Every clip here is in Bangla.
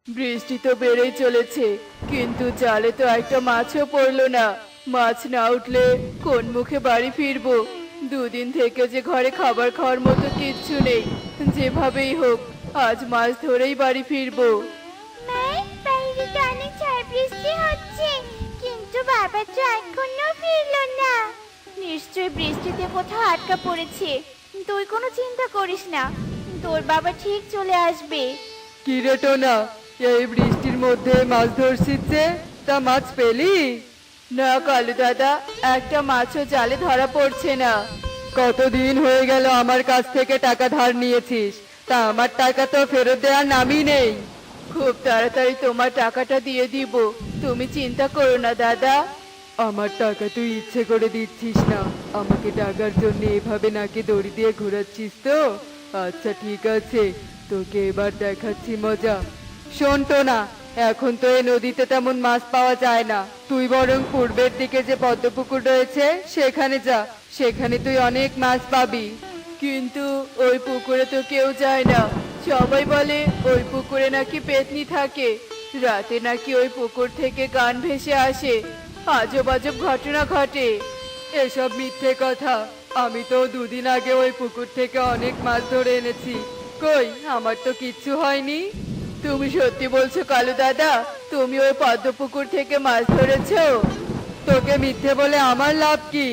বৃষ্টি তো বেড়েই চলেছে, কিন্তু জালে তো একটা মাছও পড়লো না। মাছ না উঠলে কোন মুখে বাড়ি ফিরবো? দুদিন থেকে যে ঘরে খাবার খাওয়ার মতো কিচ্ছু নেই। যেভাবেই হোক আজ মাছ ধরেই বাড়ি ফিরবো। মা, বাইরে তো অনেক ঝড় বৃষ্টি হচ্ছে, কিন্তু বাবা তো এখনো ফিরলো না। নিশ্চয়ই বৃষ্টিতে কোথাও আটকা পড়েছে। তুই কোনো চিন্তা করিস না, তোর বাবা ঠিক চলে আসবে। কি রে টোনা, এই বৃষ্টির মধ্যে মাছ ধরছিস যে, তা মাছ পেলি? না কালু দাদা, একটা মাছও জালে ধরা পড়ছে না। কতদিন হয়ে গেল আমার কাছ থেকে টাকা ধার নিয়েছিস, তা আমার টাকা তো ফেরত দেওয়ার নামই নেই। খুব তাড়াতাড়ি তোমার টাকাটা দিয়ে দিব, তুমি চিন্তা করো না দাদা। আমার টাকা তুই ইচ্ছে করে দিচ্ছিস না, আমাকে টাকার জন্য এভাবে নাকি দড়ি দিয়ে ঘোরাচ্ছিস তো? আচ্ছা ঠিক আছে, তোকে এবার দেখাচ্ছি মজা। শোন টোনা, এখন তো এই নদীতে তেমন মাছ পাওয়া যায় না। তুই বরং পূর্বের দিকে যে পদ্মপুকুর রয়েছে সেখানে যা, সেখানে তুই অনেক মাছ পাবি। কিন্তু ওই পুকুরে তো কেউ যায় না, সবাই বলে ওই পুকুরে নাকি পেতনি থাকে। রাতে নাকি ওই পুকুর থেকে গান ভেসে আসে, আজব আজব ঘটনা ঘটে। এসব মিথ্যে কথা, আমি তো দুদিন আগে ওই পুকুর থেকে অনেক মাছ ধরে এনেছি। কই, আমার তো কিচ্ছু হয়নি। তুমি সত্যি বলছো কালু দাদা? তুমি ওই পদ্ম পুকুর থেকে মাছ ধরেছো? তোকে মিথ্যে বলে আমার লাভ কি?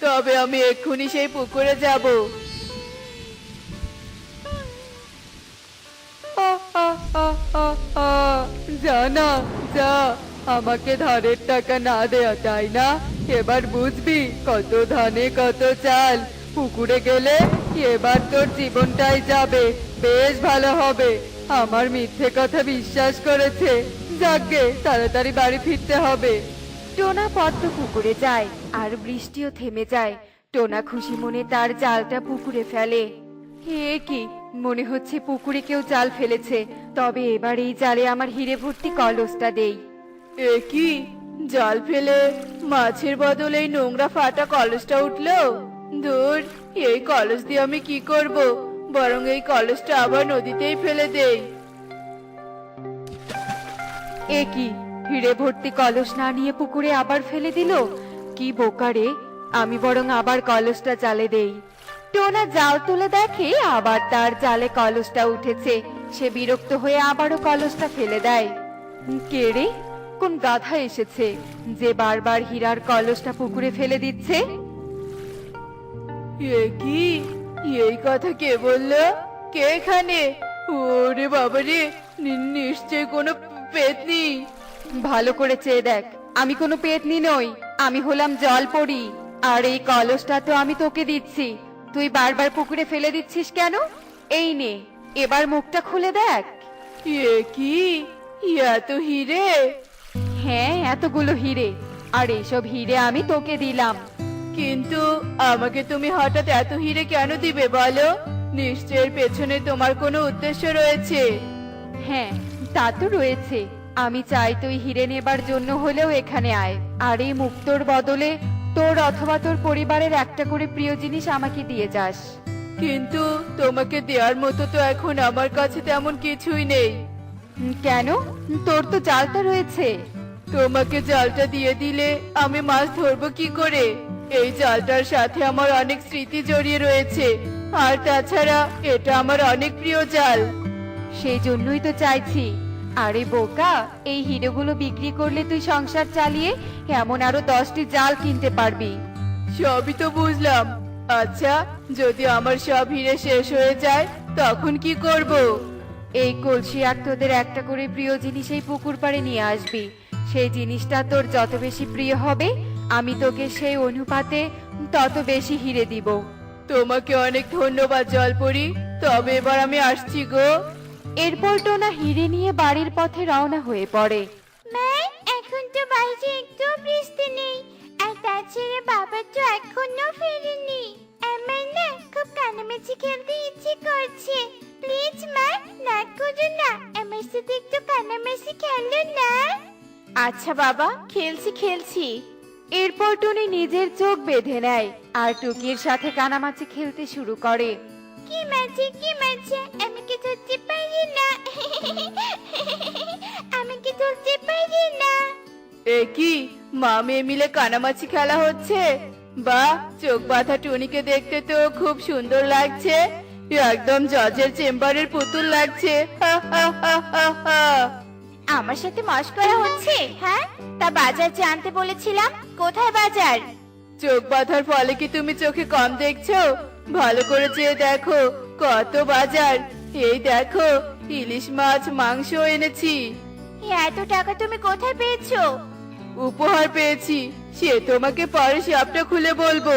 তবে আমি এক্ষুনি সেই পুকুরে যাব। যা না, যা। আমাকে ধারের টাকা না দেয়া, তাই না? এবার বুঝবি কত ধানে কত চাল। পুকুরে গেলে এবার তোর জীবনটাই যাবে, বেশ ভালো হবে। আমার মিথ্যে কথা বিশ্বাস করেছে। যাকগে, তাড়াতাড়ি বাড়ি ফিরতে হবে। টোনা পদ্ম পুকুরে যায় আর বৃষ্টিও থেমে যায়। টোনা খুশি মনে তার জালটা পুকুরে ফেলে। হে কি, মনে হচ্ছে পুকুরে কেউ জাল ফেলেছে। তবে এবার এই জালে আমার হিরে ভর্তি কলসটা দেই। এ কি, জাল ফেলে মাছের বদলে এই নোংরা ফাটা কলসটা উঠলো? ধুর, এই কলস দিয়ে আমি কি করব? বরং এই কলসটা আবার নদীতেই ফেলে দেই। এ কি, হিরে ভর্তি কলস না নিয়ে পুকুরে আবার ফেলে দিল? কি বোকারে! আমি বরং আবার কলসটা জালে দেই। টোনা জাল তুলে দেখে আবার তার জালে কলসটা উঠেছে। সে বিরক্ত হয়ে আবারও কলসটা ফেলে দেয়। কে রে, কোন গাধা এসেছে যে বারবার হীরার কলসটা পুকুরে ফেলে দিচ্ছে? এ কি, এই কথা কে বললো? কে এখানে? ওরে বাবারে, নিশ্চয় কোনো পেতনি। ভালো করে চেয়ে দেখ, আমি কোনো পেতনি নই, আমি হলাম জলপরি। আর এই কলসটা তো আমি তোকে দিচ্ছি, তুই বারবার পুকুরে ফেলে দিচ্ছিস কেন? এই নে, এবার মুখটা খুলে দেখ। এ কি, এত হিরে? হ্যাঁ, এতগুলো হিরে। আর এইসব হিরে আমি তোকে দিলাম। কিন্তু আমাকে তুমি হঠাৎ এত হিরে কেন দিবে বলো? নিশ্চয়ের পেছনে তোমার কোনো উদ্দেশ্য রয়েছে। হ্যাঁ, তা তো রয়েছে। আমি চাই তুই হিরে নেবার জন্য হলেও এখানে আয়, আর এই মুক্তোর বদলে তোর অথবা তোর পরিবারের একটা করে প্রিয় জিনিস আমাকে দিয়ে যাস। কিন্তু তোমাকে দেওয়ার মতো তো এখন আমার কাছে তেমন কিছুই নেই। কেন? তোর তো জালটা রয়েছে। তোমাকে জালটা দিয়ে দিলে আমি মাছ ধরবো কি করে? এই জালটার সাথে আমার অনেক স্মৃতি জড়িয়ে রয়েছে, আর তাছাড়া এটা আমার অনেক প্রিয় জাল। সেই জন্যই তো চাইছি। আরে বোকা, এই হিরেগুলো বিক্রি করলে তুই সংসার চালিয়ে এমন আরো 10টি জাল কিনতে পারবি। সবই তো বুঝলাম। আচ্ছা, যদি আমার সব হিরে শেষ হয়ে যায় তখন কি করব? এই কলসি আর তোদের একটা করে প্রিয় জিনিস এই পুকুর পাড়ে নিয়ে আসবি। সেই জিনিসটা তোর যত বেশি প্রিয় হবে, আমি তোকে সেই অনুপাতে তত বেশি হিরে দিব। তোমাকে অনেক ধন্যবাদ জলপরি, তবে এবার আমি আসছি গো। এরপর টোনা হিরে নিয়ে বাড়ির পথে রওনা হয়ে পড়ে। মা, এখন তো বাইরে একটু বৃষ্টি নেই, আর তাছাড়া বাবা তো এখনো ফেরেনি। আমার না খুব কানামাছি খেলতে ইচ্ছে করছে। প্লিজ মা, না করো না, আমার সাথে একটু কানামাছি খেলো না। আচ্ছা বাবা, খেলছি খেলছি। এরপর টুনি নিজের চোখ বেঁধে নেয় আর টুকির সাথে কানামাছি খেলতে শুরু করে। কি মাঝে, আমি কি ধরতে পারি না। কি মা মেয়ে মিলে কানামাছি খেলা হচ্ছে? বাহ, চোখ বাঁধা টুনিকে দেখতে তো খুব সুন্দর লাগছে। একদম জজের চেম্বারের পুতুল লাগছে। হা হা হা হা হা। আমার সাথে মশকরা হচ্ছে? হ্যাঁ, তা বাজার জানতে বলেছিলাম, কোথায় বাজার? চোখ বাঁধার ফলে কি তুমি চোখে কম দেখছো? ভালো করে চেয়ে দেখো, কত বাজার। এই দেখো, ইলিশ মাছ, মাংস এনেছি। এত টাকা তুমি কোথায় পেয়েছো? উপহার পেয়েছি, সে তোমাকে পরে সবটা খুলে বলবো।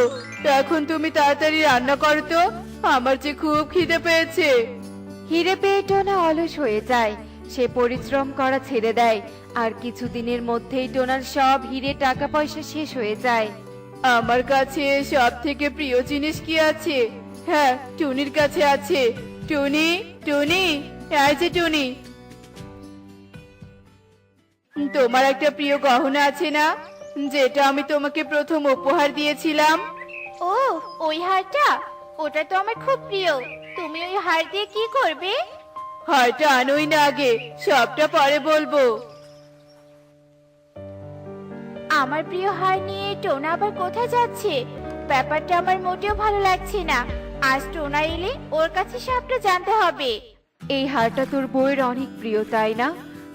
এখন তুমি তাড়াতাড়ি রান্না করো তো, আমার যে খুব খিদে পেয়েছে। হিরে পেয়ে টোনা অলস হয়ে যায়। সে পরিশ্রম করা ছেড়ে দেয়, আর কিছুদিনের মধ্যেই টোনার সব হিরে টাকা পয়সা শেষ হয়ে যায়। আমার কাছে সব থেকে প্রিয় জিনিস কি আছে? হ্যাঁ, টুনির কাছে আছে। টুনি, টুনি, এই যে টুনি, তোমার একটা প্রিয় গহনা আছে না, যেটা আমি তোমাকে প্রথম উপহার দিয়েছিলাম? ও, ওই হারটা? ওটা তো আমার খুব প্রিয়। তুমি ওই হার দিয়ে কি করবে? হয়তো আনোই না, আগে সবটা পরে বলবো। আমার প্রিয় হার নিয়ে টোনা আবার কোথায় যাচ্ছে? ব্যাপারটা আমার মোটেও ভালো লাগছে না। আজ টোনা এলে ওর কাছে সবটা জানতে হবে। এই হারটা তোর বউয়ের অনেক প্রিয়, তাই না?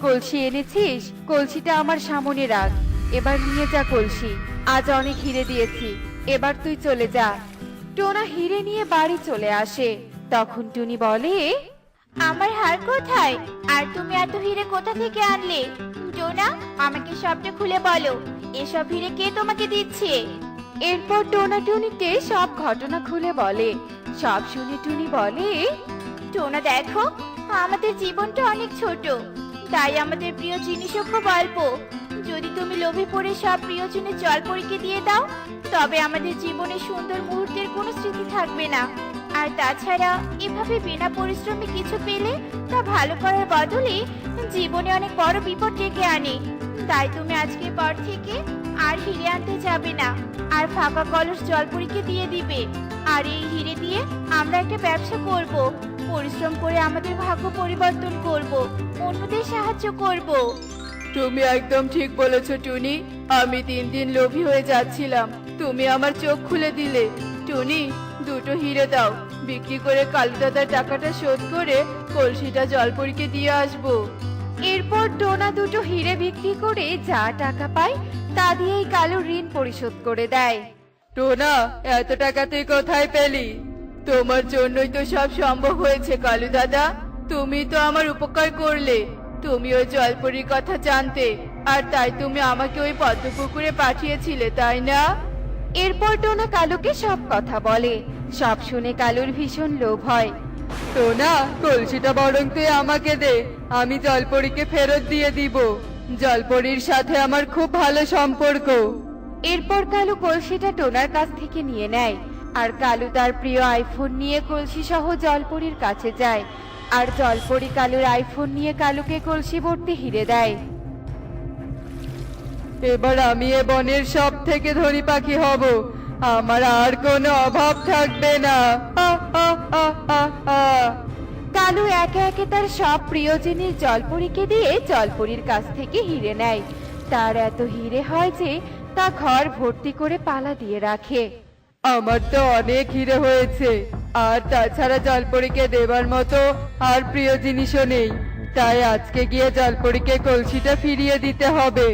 কলসি এনেছিস? কলসিটা আমার সামনে রাখ। এবার নিয়ে যা কলসি। আজ অনেক হিরে দিয়েছি, এবার তুই চলে যা। টোনা হিরে নিয়ে বাড়ি চলে আসে। তখন টুনি বলে, আমার হার কোথায়? আর তুমি এত হিরে কোথা থেকে আনলে? টোনা, আমাকে সবটা খুলে বলো। এসব হিরে কে তোমাকে দিচ্ছে? এরপর টোনা টুনিকে সব ঘটনা খুলে বলে। সব শুনে টুনি বলে, টোনা দেখো, আমাদের জীবনটা অনেক ছোট, তাই আমাদের প্রিয় জিনিসও খুব অল্প। যদি তুমি লোভে পড়ে সব প্রিয়জনের জলপরীকে দিয়ে দাও, তবে আমাদের জীবনে সুন্দর মুহূর্তের কোনো স্মৃতি থাকবে না। আর তাছাড়া এভাবে বিনা পরিশ্রমে কিছু পেলে তা ভালো করার বদলে জীবনে অনেক বড় বিপদ ডেকে আনে। তাই তুমি আজকের পর থেকে আর হিরে আনতে যাবে না, আর ফাঁকা কলস জলপরীকে দিয়ে দিবে। আর এই হিরে দিয়ে আমরা একটা ব্যবসা করব, পরিশ্রম করে আমাদের ভাগ্য পরিবর্তন করব, অন্যদের সাহায্য করব। তুমি একদম ঠিক বলেছো টুনি। আমি দিন দিন লোভী হয়ে যাচ্ছিলাম, তুমি আমার চোখ খুলে দিলে। টুনি, দুটো হিরে দাও, বিক্রি করে কালু দাদার টাকাটা শোধ করে কলসিটা জলপরীকে দিয়ে আসবো। এরপর টোনা দুটো হিরে বিক্রি করে যা টাকা পায় তা দিয়েই কালুর ঋণ পরিশোধ করে দেয়। টোনা, এত টাকা তুই কোথায় পেলি? তোমার জন্যই তো সব সম্ভব হয়েছে কালু দাদা। তুমি তো আমার উপকার করলে। তুমি ওই জলপরীর কথা জানতে, আর তাই তুমি আমাকে ওই পদ্মপুকুরে পাঠিয়েছিলে, তাই না? এরপর টোনা কালুকে সব কথা বলে। সব শুনে কালুর ভীষণ লোভ হয়। টোনা, কলসিটা বরং তুই আমাকে দে, আমি জলপরীকে ফেরত দিয়ে দিব। জলপরীর সাথে আমার খুব ভালো সম্পর্ক। এরপর কালু কলসিটা টোনার কাছ থেকে নিয়ে নেয়, আর কালু তার প্রিয় আইফোন নিয়ে কলসি সহ জলপরীর কাছে যায়। আর জলপরী কালুর আইফোন নিয়ে কালুকে কলসি ভর্তি হিরে দেয়। এবার আমি এ বনের সব থেকে ধনী পাখি হব, আমার আর কোনো অভাব থাকবে না। হা, হা, হা, হা, হা। কালু একে একে তার সব প্রিয় জিনিস জলপরীকে দিয়ে জলপরীর কাছ থেকে হিরে নেয়। তার এত হিরে হয় যে তা ঘর ভর্তি করে পালা দিয়ে রাখে। আমার তো অনেক হিরে হয়েছে, আর তাছাড়া জলপরীকে দেবার মতো আর প্রিয় জিনিসও নেই। তাই আজকে গিয়ে জলপরীকে কলসিটা ফিরিয়ে দিতে হবে।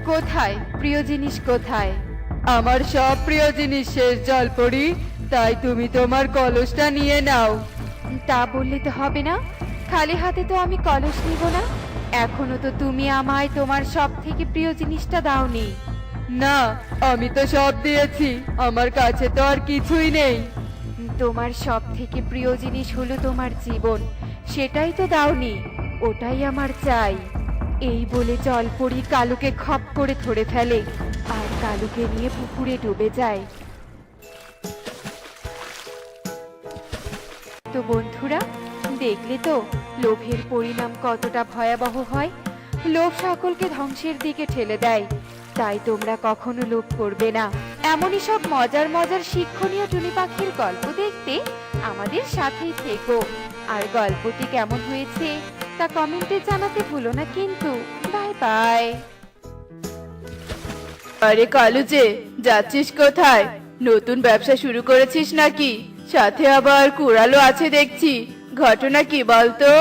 কোথায় প্রিয় জিনিস, কোথায়? আমার সব প্রিয় জিনিস শেষ জলপরী, তাই তুমি তোমার কলসটা নিয়ে নাও। তা বললে তো হবে না, খালি হাতে তো আমি কলস নিব না। এখনো তো তুমি আমায় তোমার সব থেকে প্রিয় জিনিসটা দাওনি। না, আমি তো সব দিয়েছি, আমার কাছে তো আর কিছুই নেই। তোমার সব থেকে প্রিয় জিনিস হলো তোমার জীবন, সেটাই তো দাওনি, ওটাই আমার চাই। এই বলে জলপরী কালুকে খপ করে ধরে ফেলে, আর কালুকে নিয়ে পুকুরে ডুবে যায়। তো বন্ধুরা, দেখলে তো লোভের পরিণাম কতটা ভয়াবহ হয়। লোভ সকলকে ধ্বংসের দিকে ঠেলে দেয়। তাই তোমরা কখনো লোভ করবে না। এমনই সব মজার মজার শিক্ষণীয় টুনি পাখির গল্প দেখতে আমাদের সাথেই থেকো। আর গল্পটি কেমন হয়েছে তা কমেন্টে জানাতে ভুলো না কিন্তু। Bye bye. আরে কালু যে, যাচ্ছিস কোথায়? নতুন ব্যবসা শুরু করেছিস নাকি? সাথে আবার কুড়ালো আছে দেখছি, ঘটনা কি বলতো?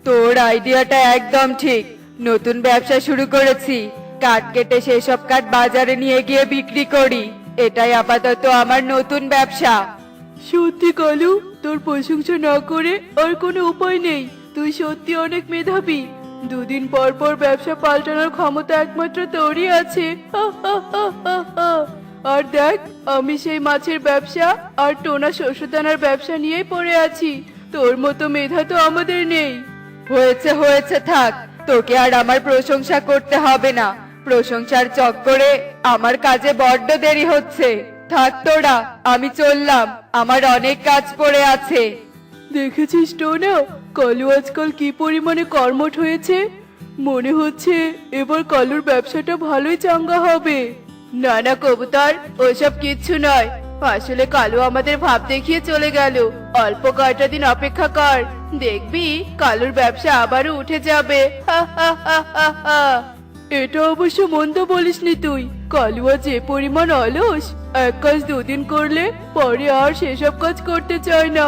তোর আইডিয়াটা একদম ঠিক। নতুন ব্যবসা শুরু করেছি, কাঠ কেটে সেসব কাঠ বাজারে নিয়ে গিয়ে বিক্রি করি। এটাই আপাতত আমার নতুন ব্যবসা। সত্যি কালু, তোর প্রশংসা না করে আর কোনো উপায় নেই। তুই সত্যি অনেক মেধাবী। দুদিন পর পর ব্যবসা পাল্টানোর ক্ষমতা একমাত্র তোরই আছে। আর দেখ, আমি সেই মাছের ব্যবসা আর টোনা শস্যদানার ব্যবসা নিয়েই পড়ে আছি। তোর মতো মেধা তো আমাদের নেই। হয়েছে হয়েছে, থাক। তোকে আর আমার প্রশংসা করতে হবে না। প্রশংসার চক্করে আমার কাজে বড্ড দেরি হচ্ছে। থাক তোরা, আমি চললাম, আমার অনেক কাজ পড়ে আছে। দেখেছিস টোনা, কালু আজকাল কি পরিমাণে কর্মঠ হয়েছে। মনে হচ্ছে এবার কালুর ব্যবসাটা ভালোই চাঙ্গা হবে। না না কবুতর, ওসব কিচ্ছু নয়। আসলে কালু আমাদের ভাব দেখিয়ে চলে গেল। অল্প কয়টা দিন অপেক্ষা কর, দেখবি কালুর ব্যবসা আবারও উঠে যাবে। এটা অবশ্য মন্দ বলিসনি তুই। কালুয়া যে পরিমাণ অলস, এক কাজ দুদিন করলে পরে আর সেসব কাজ করতে চায় না।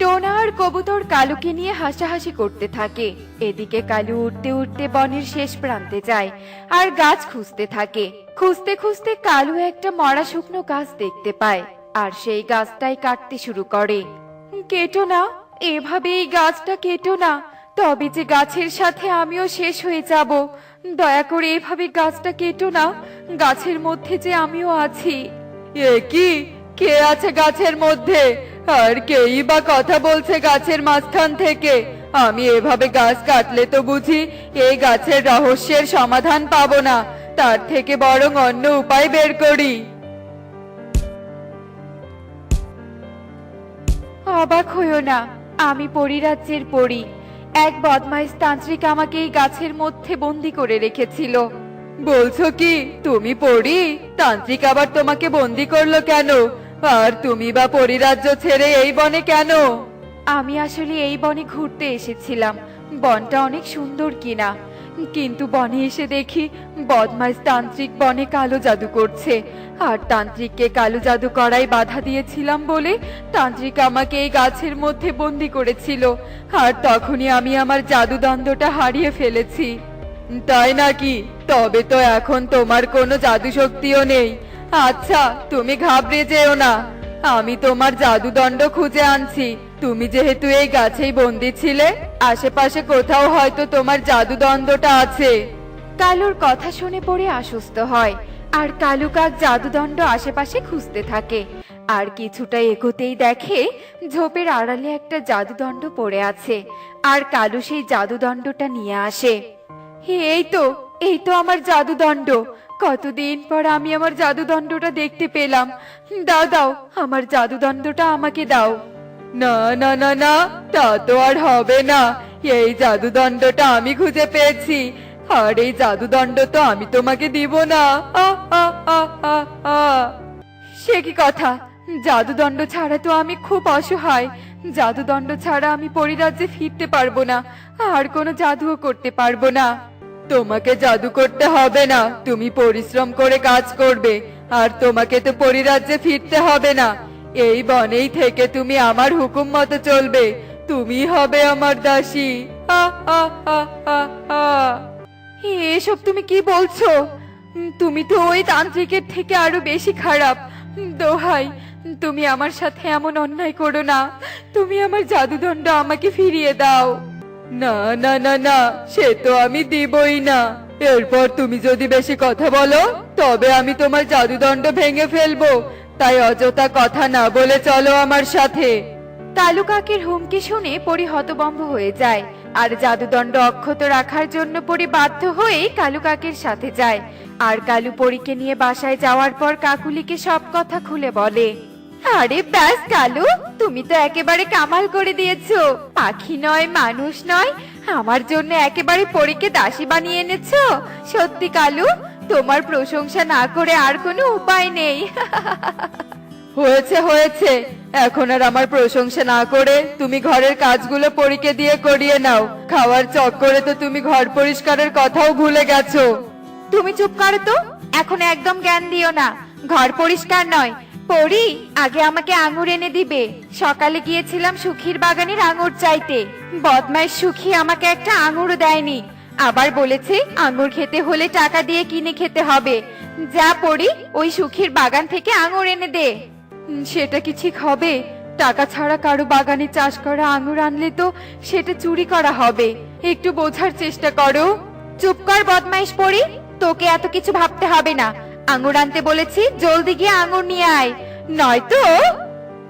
টোনা আর কবুতর কালুকে নিয়ে হাসাহাসি করতে থাকে। এদিকে কালু উঠতে উঠতে বনের শেষ প্রান্তে যায় আর গাছ খুঁজতে থাকে। খুঁজতে খুঁজতে কালু একটা মরা শুকনো গাছ দেখতে পায় আর সেই গাছটাই কাটতে শুরু করে। কেটো না, এভাবে এই গাছটা কেটো না, তবে যে গাছের সাথে আমিও শেষ হয়ে যাব। দয়া করে এভাবে গাছটা কেটো না, গাছের মধ্যে যে আমিও আছি। এ কি, কে আছে গাছের মধ্যে? আর কেই বা কথা বলছে গাছের মাঝখান থেকে? আমি এভাবে গাছ কাটলে তো বুঝি এই গাছের রহস্যের সমাধান পাবো না। তার থেকে বরং অন্য উপায় বের করি। অবাক হইও না, আমি পরিরাজ্যের পরী। এক বদমাইশ তান্ত্রিক আমাকে এই গাছের মধ্যে বন্দি করে রেখেছিল। বলছো কি, তুমি পড়ি? তান্ত্রিক আবার তোমাকে বন্দি করলো কেন? আর তুমি বা পরিরাজ্য ছেড়ে এই বনে কেন? আমি আসলে এই বনে ঘুরতে এসেছিলাম। বনটা অনেক সুন্দর কিনা, কিন্তু বনে এসে দেখি বদমাইশ তান্ত্রিক বনে কালো জাদু করছে। আর তান্ত্রিককে কালো জাদু করাই বাধা দিয়েছিলাম বলে তান্ত্রিক আমাকে এই গাছের মধ্যে বন্দি করেছিল। আর তখনই আমি আমার জাদুদণ্ডটা হারিয়ে ফেলেছি। তাই নাকি? তবে তো এখন তোমার কোনো জাদু শক্তিও নেই। আচ্ছা, তুমি ঘাবড়ে যেও না, আমি তোমার জাদুদণ্ড খুঁজে আনছি। তুমি যেহেতু এই গাছেই বন্দি ছিলে, আশেপাশে কোথাও হয়তো তোমার জাদুদণ্ডটা আছে। কালুর কথা শুনে পড়ে আশ্বস্ত হয় আর কালু কাক জাদুদণ্ড আশেপাশে খুঁজতে থাকে। আর কিছুটা এগোতেই দেখে ঝোপের আড়ালে একটা জাদুদণ্ড পড়ে আছে। আর কালু সেই জাদুদণ্ডটা নিয়ে আসে। এই তো আমার জাদুদণ্ড। কতদিন পর আমি আমার জাদুদণ্ডটা দেখতে পেলাম। দাও দাও, আমার জাদুদণ্ডটা আমাকে দাও। না না না না, তা তো আর হবে না। এই জাদুদণ্ডটা আমি খুঁজে পেয়েছি, আর এই জাদুদণ্ড তো আমি তোমাকে দিব না। সে কি কথা? জাদুদণ্ড ছাড়া তো আমি খুব অসহায়। জাদুদণ্ড ছাড়া আমি পরিরাজ্যে ফিরতে পারবো না, আর কোনো জাদুও করতে পারবো না। তোমাকে জাদু করতে হবে না, তুমি পরিশ্রম করে কাজ করবে। আর তোমাকে তো পরিরাজ্যে ফিরতে হবে না, এই বনেই থেকে তুমি আমার হুকুম মতো চলবে। তুমি হবে আমার দাসী। এসব তুমি কি বলছো? তুমি তো ওই তান্ত্রিকের থেকে আরো বেশি খারাপ। দোহাই, তুমি আমার সাথে এমন অন্যায় করো না। তুমি আমার জাদুদণ্ড আমাকে ফিরিয়ে দাও। না না না না, সে তো আমি দিবই না। এরপর তুমি যদি বেশি কথা বলো, তবে আমি তোমার জাদুদণ্ড ভেঙে ফেলবো। তাই অযথা কথা না বলে চলো আমার সাথে। কালু কাকের হুমকি শুনে পরি হতভম্ব হয়ে যায় আর জাদুদণ্ড অক্ষত রাখার জন্য পরি বাধ্য হয়ে কালু কাকের সাথে যায়। আর কালু পরীকে নিয়ে বাসায় যাওয়ার পর কাকুলিকে সব কথা খুলে বলে। আরে ব্যাস কালু, তুমি তো একেবারে কামাল করে দিয়েছো। পাখি নয়, মানুষ নয়, আমার জন্য একেবারে পরীকে দাসী বানিয়ে এনেছো। সত্যি কালু, তোমার প্রশংসা না করে আর কোনো উপায় নেই। হয়েছে হয়েছে, এখন আর আমার প্রশংসা না করে তুমি ঘরের কাজগুলো পরীকে দিয়ে করিয়ে নাও। খাওয়ার চক্করে তো তুমি ঘর পরিষ্কারের কথাও ভুলে গেছো। তুমি চুপ করো তো, এখন একদম জ্ঞান দিও না। ঘর পরিষ্কার নয়, পরি আগে আমাকে আঙুর এনে দিবে। সকালে গিয়েছিলাম সুখীর বাগানের আঙুর চাইতে, বদমাইশ সুখী আমাকে একটা আঙুরও দেয়নি। আবার বলেছে আঙুর খেতে হলে টাকা দিয়ে কিনে খেতে হবে। যা পরি, ওই সুখীর বাগান থেকে আঙুর এনে দে। সেটা কি ঠিক হবে? টাকা ছাড়া কারো বাগানে চাষ করা আঙুর আনলে তো সেটা চুরি করা হবে। একটু বোঝার চেষ্টা করো। চুপ কর বদমাইশ পরি, তোকে এত কিছু ভাবতে হবে না। আঙুর আনতে বলেছি, জলদি গিয়ে আঙুর নিয়ে আয়, নয়তো।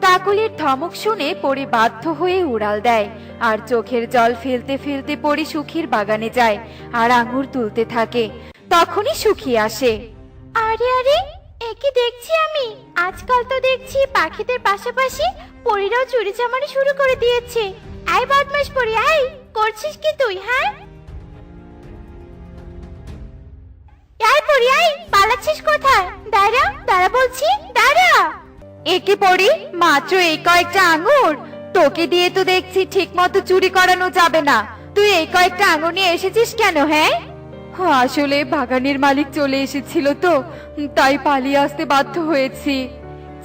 কাকুলির ধমক শুনে পরি বাধ্য হয়ে উড়াল দেয় আর চোখের জল ফেলতে ফেলতে পরি সুখীর বাগানে যায় আর আঙুর তুলতে থাকে। তখনই সুখী আসে। আরে আরে, একে দেখছি আমি। আজকাল তো দেখছি পাখিদের পাশাপাশি পরীরাও চুরি চামারি শুরু করে দিয়েছে। আই বদমাশ পরী, আই, করছিস কি তুই? হ্যাঁ, আই পরী, আই, পালাচ্ছিস কোথায়? দাঁড়া দাঁড়া বলছি, দাঁড়া। একে পড়ি, মাত্র এই কয়েকটা আঙুর? তোকে দিয়ে তো দেখছি ঠিক মতো চুরি করানো যাবে না। তুই এই কয়েকটা আঙুর নিয়ে এসেছিস কেন? হ্যাঁ, আসলে বাগানের মালিক চলে এসেছিল তো, তাই পালিয়ে আসতে বাধ্য হয়েছি।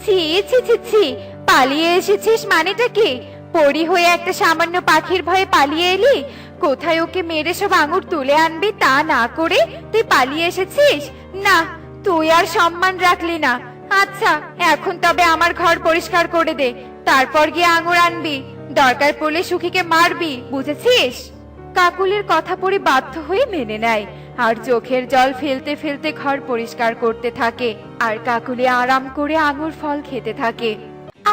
ছি ছি ছি ছি, পালিয়ে এসেছিস মানেটা কি? পরি হয়ে একটা সামান্য পাখির ভয়ে পালিয়ে এলি? কোথায় ওকে মেরে সব আঙুর তুলে আনবি তা না করে তুই পালিয়ে এসেছিস? না, তুই আর সম্মান রাখলি না। আচ্ছা, এখন তবে আমার ঘর পরিষ্কার করে দে, তারপর গিয়ে আঙুর আনবি। দরকার পড়লে সুখীকে মারবি, বুঝেছিস? কাকুলির কথা পড়ে বাধ্য হয়ে মেনে নেয় আর চোখের জল ফেলতে ফেলতে ঘর পরিষ্কার করতে থাকে আর কাকুলি আরাম করে আঙুর ফল খেতে থাকে।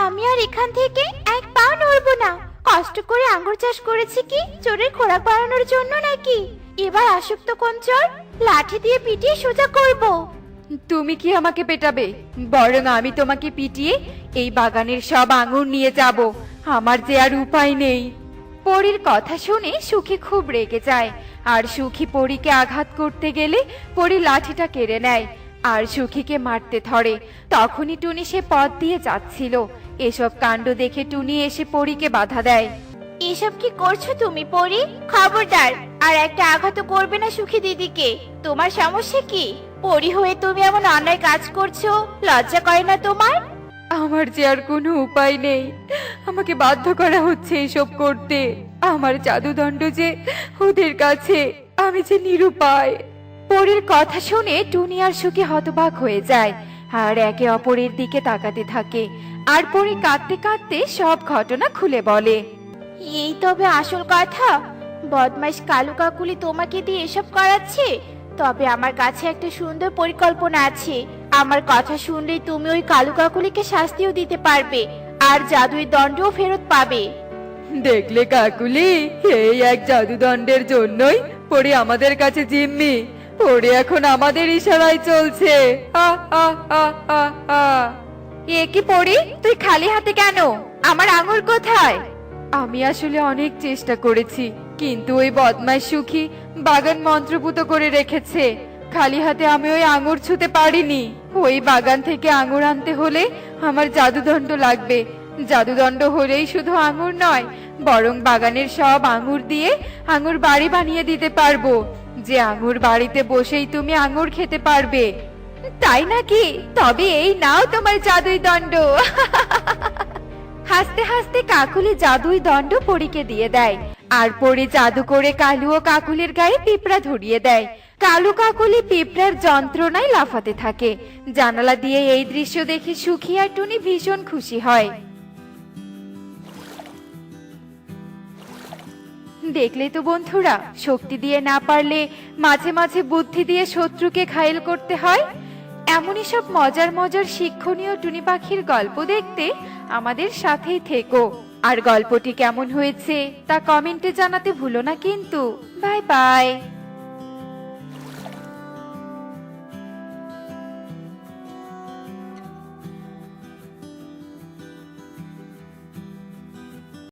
আমি আর এখান থেকে এক পাও নড়বো না। কষ্ট করে আঙ্গুর চাষ করেছি কি চোরের খোরাক বাড়ানোর জন্য নাকি? এবার আসুক তো কোন চোর, লাঠি দিয়ে পিটিয়ে সোজা করব। তুমি কি আমাকে পেটাবে? বরং আমি তোমাকে পিটিয়ে এই বাগানের সব আঙুর নিয়ে যাব। আমার যে আর উপায় নেই। পরীর কথা শুনে সুখী খুব রেগে যায় আর সুখী পরীকে আঘাত করতে গেলে পরী লাঠিটা কেড়ে নেয় আর সুখীকে মারতে ধরে। তখনই টুনি সে পথ দিয়ে যাচ্ছিল। এসব কাণ্ড দেখে টুনি এসে পরীকে বাধা দেয়। এসব কি করছো তুমি পরি? খবরদার, আর একটা আঘাত করবে না সুখী দিদিকে। তোমার সমস্যা কি? পরি হয়ে তুমি এমন অন্যায় কাজ করছো, লজ্জা করে না তোমার? আমার যে আর কোনো উপায় নেই, আমাকে বাধ্য করা হচ্ছে এসব করতে। আমার জাদুদণ্ড যে ওদের কাছে, আমি যে নিরুপায়। পরীর কথা শুনে টুনি আর সুখী হতবাক হয়ে যায় আর একে অপরের দিকে তাকাতে থাকে আর পরী কাঁদতে কাঁদতে সব ঘটনা খুলে বলে। এই তবে আসল কথা। বদমাইশ কালু কাকুলি তোমাকে দিয়ে এসব করাচ্ছে। তবে আমার কাছে একটা সুন্দর পরিকল্পনা আছে। আমার কথা শুনলেই তুমি ওই কালু কাকুলিকে শাস্তিও দিতে পারবে আর জাদুই দণ্ডও ফেরত পাবে। দেখলে কাকুলি, এই এক জাদুদণ্ডের জন্যই পরে আমাদের কাছে জিম্মি। পরে এখন আমাদের ইশারায় চলছে। হা হা হা হা হা। এ কি পড়ি, তুই খালি হাতে কেন? আমার আঙুর কোথায়? আমি আসলে অনেক চেষ্টা করেছি, কিন্তু ওই বদমাইশ সুখী বাগান মন্ত্রপুত করে রেখেছে। খালি হাতে আমি ওই আঙুর ছুঁতে পারিনি। ওই বাগান থেকে আঙুর আনতে হলে আমার জাদুদণ্ড লাগবে। জাদুদণ্ড হলেই শুধু আঙুর নয়, বরং বাগানের সব আঙুর দিয়ে আঙুর বাড়ি বানিয়ে দিতে পারবো, যে আঙুর বাড়িতে বসেই তুমি আঙুর খেতে পারবে। তাই নাকি? তবে এই নাও তোমার জাদুই দণ্ড। হাসতে হাসতে কাকুলি জাদুই দণ্ড পরীকে দিয়ে দেয় আর পরী জাদু করে কালু ও কাকুলির গায়ে পিঁপড়া ধরিয়ে দেয়। কালু কাকুলি পিঁপড়ার যন্ত্রণায় লাফাতে থাকে। জানালা দিয়ে এই দৃশ্য দেখে সুখী আর টুনি ভীষণ খুশি হয়। দেখলে তো বন্ধুরা, শক্তি দিয়ে না পারলে মাঝে মাঝে বুদ্ধি দিয়ে শত্রুকে ঘায়েল করতে হয়। এমনই সব মজার মজার শিক্ষণীয় টুনি পাখির গল্প দেখতে আমাদের সাথেই থেকো। আর গল্পটি কেমন হয়েছে তা কমেন্টে জানাতে ভুলো না কিন্তু। Bye bye.